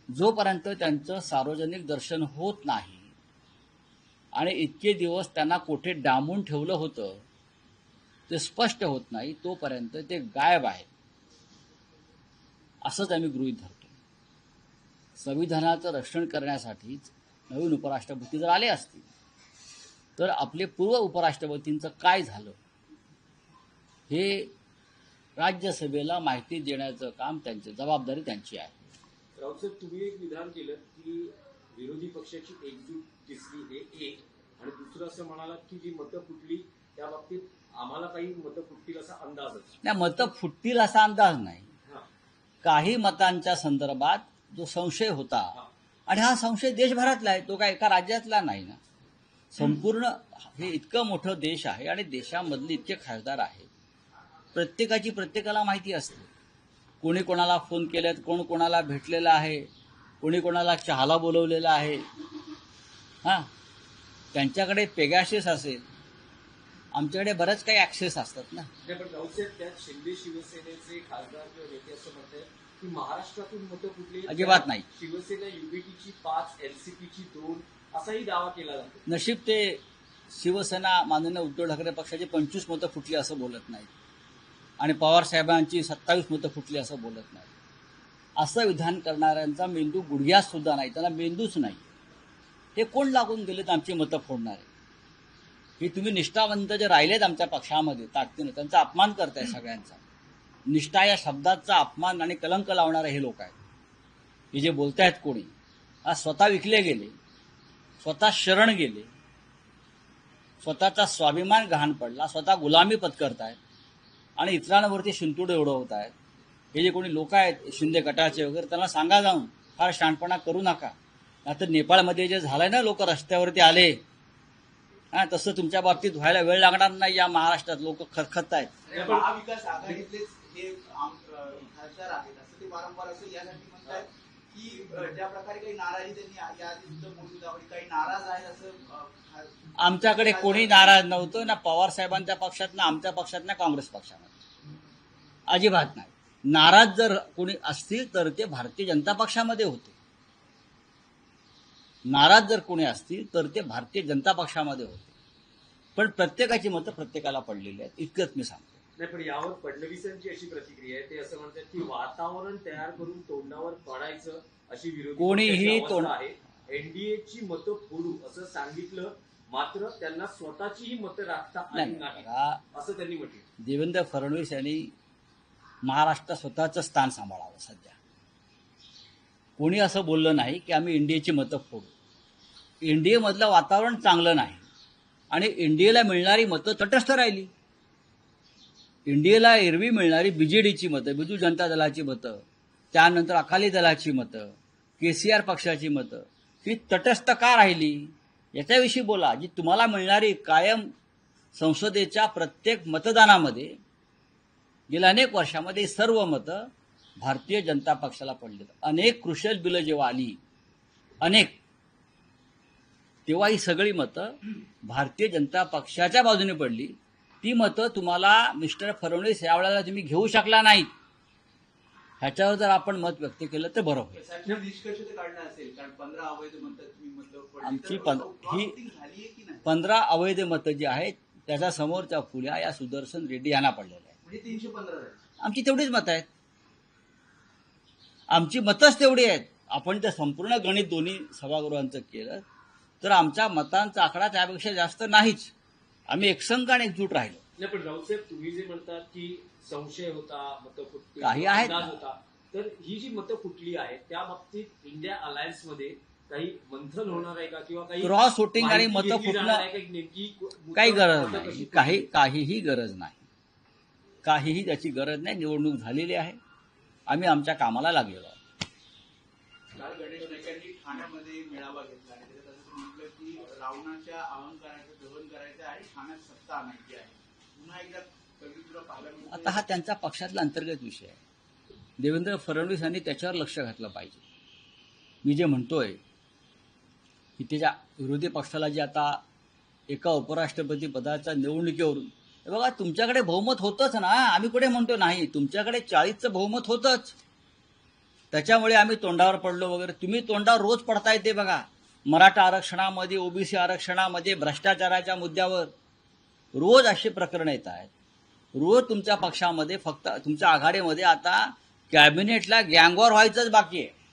जोपर्यंत त्यांचं सार्वजनिक दर्शन होत नाही आणि इतके दिवस त्यांना कोठे डांबून ठेवलं होतं ते स्पष्ट होत नाही तोपर्यंत ते गायब आहे असंच आम्ही गृहीत धरतो. संविधानाचं रक्षण करण्यासाठीच नवीन उपराष्ट्रपती जर आले असतील तर आपले पूर्व उपराष्ट्रपतींचं काय झालं हे राज्यसभेला माहिती देण्याचं काम त्यांची जबाबदारी त्यांची आहे. राऊत साहेब, तुम्ही एक विधान केलं की विरोधी पक्षाची एकजूट दिसली हे एक, आणि दुसरं असं म्हणालात की जी मतं फुटली त्या बाबतीत आम्हाला काही मतं फुटतील असा अंदाज नाही, मतं फुटतील असा अंदाज नाही. काही मतांच्या संदर्भात जो संशय होता आणि हा संशय देशभरातला आहे, तो काय एका राज्यातला नाही ना. संपूर्ण हे इतकं मोठं देश आहे आणि देशामधले इतके खासदार आहेत, प्रत्येकाची प्रत्येकाला माहिती असते. कोणी कोणाला फोन केलेत, कोण कोणाला भेटलेलं आहे, कोणी कोणाला चहाला बोलवलेलं आहे. हां, त्यांच्याकडे पेगासिस असेल, आमच्याकडे बरंच काही ॲक्सेस असतात ना. पण राऊतसाहेब, त्यात शिंदे शिवसेनेचे खासदार किंवा नेते असं म्हणतात की महाराष्ट्रातून मतं फुटली. अजिबात नाही. शिवसेना युबीटीची 5, एनसीपीची 2 असाही दावा केला जातो. नशीब ते शिवसेना माननीय उद्धव ठाकरे पक्षाची 25 मतं फुटली असं बोलत नाहीत आणि पवार साहेबांची 27 मतं फुटली असं बोलत नाहीत. असं विधान करणाऱ्यांचा मेंदू गुडघ्यात सुद्धा नाही, त्यांना मेंदूच नाही. हे कोण लागून गेलेत आमची मतं फोडणारे? हे तुम्ही निष्ठावंत जे राहिलेत आमच्या पक्षामध्ये ताकदीनं, त्यांचा अपमान करताय सगळ्यांचा. निष्ठा या शब्दाचा अपमान आणि कलंक लावणारे हे लोक आहेत. हे जे बोलतायत कोणी, आज स्वतः विकले गेले, स्वतः शरण गेले, स्वतःचा स्वाभिमान गहाण पडला, स्वतः गुलामी पत्करतायत आणि इतरांवरती शिंतोडे उडवत आहेत. हे जे कोणी लोक आहेत शिंदे गटाचे वगैरे, त्यांना सांगा जाऊन फार शहाणपणा करू नका. नाहीतर नेपाळमध्ये जे झालंय ना, लोक रस्त्यावरती आले, हां, तसं तुमच्या बाबतीत व्हायला वेळ लागणार नाही. या महाराष्ट्रात लोक खरखत आहेत. महाविकास आघाडीतलेच हे खासदार आहेत असं ते वारंवार असं यासाठी म्हणतात की ज्या प्रकारे काही नाराजी त्यांनी याआधी सुद्धा मोठी दावली, काही नाराज आहेत असं. आमच्याकडे कोणी नाराज नव्हतं ना, पवार साहेबांच्या पक्षात ना, आमच्या पक्षात ना, काँग्रेस पक्षामध्ये अजिबात नाही. नाराज जर कोणी असतील तर ते भारतीय जनता पक्षामध्ये होते. नाराज जर कोणी असतील तर ते भारतीय जनता पक्षामध्ये होते. पण प्रत्येकाची मतं प्रत्येकाला पडलेली आहेत, इतकंच मी सांगतो. नाही, पण यावर फडणवीसांची अशी प्रतिक्रिया आहे, ते असं म्हणतात की वातावरण तयार करून तोंडावर पडायचं अशी विरोधी कोणीही तोंड आहे. एनडीएची मतं फोडू असं सांगितलं, मात्र त्यांना स्वतःचीही मतं राखता आली नाही असं त्यांनी म्हटलं. देवेंद्र फडणवीस यांनी महाराष्ट्रात स्वतःचं स्थान सांभाळावं. सध्या कोणी असं बोललं नाही की आम्ही एनडीएची मतं फोडू. एनडीएमधलं वातावरण चांगलं नाही आणि एनडीएला मिळणारी मतं तटस्थ राहिली. एनडीएला एरवी मिळणारी बीजेडीची मतं, बिजू जनता दलाची मतं, त्यानंतर अकाली दलाची मतं, केसीआर पक्षाची मतं, ही तटस्थ का राहिली याच्याविषयी बोला. जी तुम्हाला मिळणारी कायम संसदेच्या प्रत्येक मतदानामध्ये गेल्या अनेक वर्षामध्ये सर्व मतं भारतीय जनता पक्षाला पडली. अनेक क्रुशल बिलं जेव्हा आली, अनेक, तेव्हा ही सगळी मतं भारतीय जनता पक्षाच्या बाजूने पडली. ती मतं तुम्हाला मिस्टर फडणवीस यावेळेला तुम्ही घेऊ शकला नाहीत. ह्याच्यावर जर आपण मत व्यक्त केलं तर बरं होईल. निष्कर्ष काढणं असेल, कारण 15 अवैध मतं तुम्ही मतं आमची ही 15 अवैध मतं जी आहेत त्याच्या समोरच्या फुल्या या सुदर्शन रेड्डी यांना पडलेल्या आहेत. म्हणजे 315 आमची तेवढीच मतं आहेत. आमची मतच तेवढी आहेत. आपण ते संपूर्ण गणित दोन्ही सभागृहांचं केलं तर आमच्या मतांचा आकडा त्यापेक्षा जास्त नाहीच. आम्ही एकसंघ आणि एकजूट राहिलो. नाही, पण राऊतसाहेब, तुम्ही जे म्हणतात की संशय होता, मतं फुटली, काही आहेत अंदाज होता, तर ही जी मतं फुटली आहेत त्या बाबतीत इंडिया अलायन्स मध्ये काही मंथन होणार आहे का, किंवा काही क्रॉस वोटिंग आणि मतं फुटणं नेमकी काही गरज नाही. काहीही गरज नाही. काहीही त्याची गरज नाही. निवडणूक झालेली आहे. आम्ही आमच्या कामाला लागलेलो आहोत. काल गणेश नाईकांनी ठाण्यामध्ये मेळावा घेतला आणि त्याच्यात असं म्हटलं की रावणाच्या अहंकाराचं दहन करायचं आणि ठाण्यात सत्ता आणायची आहे. पुन्हा एकदा कवित्व पाहायला आता हा त्यांचा पक्षातला अंतर्गत विषय आहे. देवेंद्र फडणवीस यांनी त्याच्यावर लक्ष घातलं पाहिजे. मी जे म्हणतोय की त्याच्या विरोधी पक्षाला जे आता एका उपराष्ट्रपती पदाच्या निवडणुकीवरून, बघा तुमच्याकडे बहुमत होतंच ना. आम्ही कुठे म्हणतो नाही, तुमच्याकडे 40चं बहुमत होतंच. त्याच्यामुळे आम्ही तोंडावर पडलो वगैरे. तुम्ही तोंडावर रोज पडताय ते बघा. मराठा आरक्षणामध्ये, ओबीसी आरक्षणामध्ये, भ्रष्टाचाराच्या मुद्द्यावर रोज अशी प्रकरणं येत आहेत. रोज तुमच्या पक्षामध्ये, फक्त तुमच्या आघाडीमध्ये आता कॅबिनेटला गँगवॉर व्हायचंच बाकी आहे.